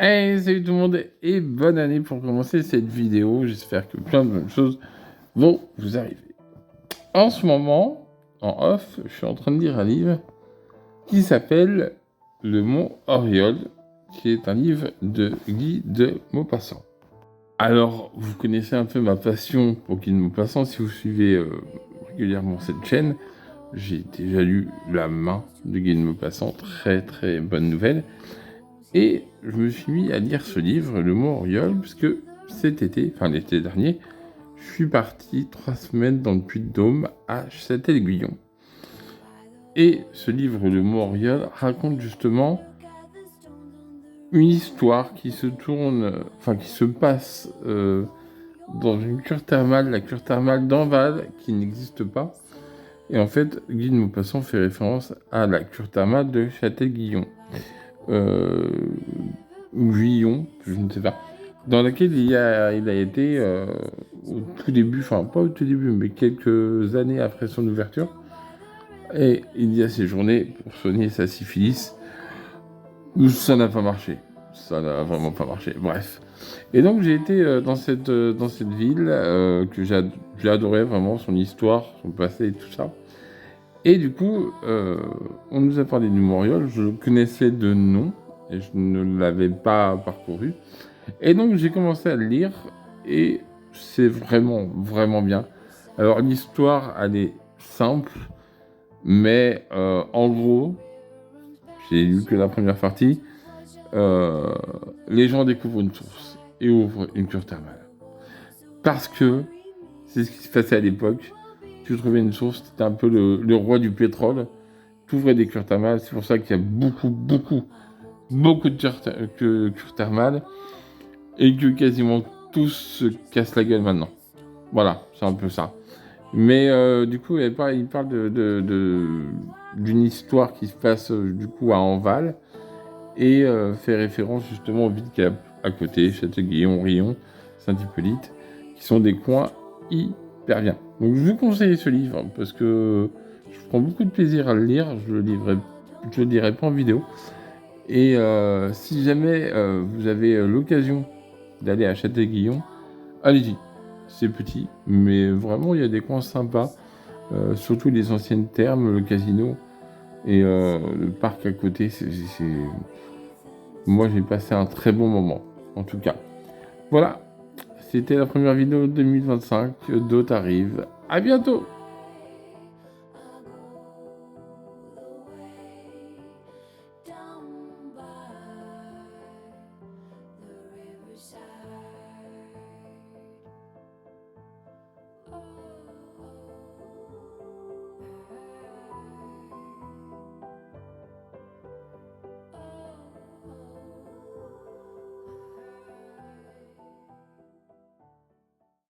Hey, salut tout le monde et bonne année pour commencer cette vidéo. J'espère que plein de bonnes choses vont vous arriver. En ce moment, en off, je suis en train de lire un livre qui s'appelle Le Mont Oriol, qui est un livre de Guy de Maupassant. Alors, vous connaissez un peu ma passion pour Guy de Maupassant. Si vous suivez régulièrement cette chaîne, j'ai déjà lu La Main de Guy de Maupassant. Très très bonne nouvelle. Et je me suis mis à lire ce livre, Le Mont Oriol, parce que cet été, enfin l'été dernier, je suis parti 3 semaines dans le Puy-de-Dôme à Châtel-Guyon. Et ce livre, Le Mont Oriol, raconte justement une histoire qui se passe dans une cure thermale, la cure thermale d'Enval, qui n'existe pas. Et en fait, Guy de Maupassant fait référence à la cure thermale de Châtel-Guyon. Ou Guyon, je ne sais pas, dans laquelle il a été au tout début, enfin pas au tout début, mais quelques années après son ouverture, et il y a séjourné pour soigner sa syphilis. Ça n'a pas marché, ça n'a vraiment pas marché, bref. Et donc j'ai été dans cette ville que j'ai adoré vraiment, son histoire, son passé et tout ça. Et du coup, on nous a parlé du Mont Oriol, je le connaissais de nom, et je ne l'avais pas parcouru. Et donc j'ai commencé à le lire, et c'est vraiment, vraiment bien. Alors l'histoire, elle est simple, mais en gros, j'ai lu que la première partie, les gens découvrent une source et ouvrent une cure thermale. Parce que c'est ce qui se passait à l'époque. Tu trouvais une source, c'était un peu le roi du pétrole. Tu ouvrais des cures thermales, c'est pour ça qu'il y a beaucoup de cures thermales et que quasiment tous se cassent la gueule maintenant. Voilà, c'est un peu ça. Mais du coup, il parle d'une histoire qui se passe du coup à Enval et fait référence justement aux villes qu'il y a à côté, Château-Guyon, Rion, Saint-Hippolyte, qui sont des coins hyper bien. Donc je vous conseille ce livre parce que je prends beaucoup de plaisir à le lire. Je le lirai pas en vidéo. Et si jamais vous avez l'occasion d'aller à Château-Guyon, allez-y. C'est petit, mais vraiment il y a des coins sympas. Surtout les anciennes thermes, le casino et le parc à côté. Moi j'ai passé un très bon moment, en tout cas. Voilà, c'était la première vidéo de 2025. D'autres arrivent. À bientôt!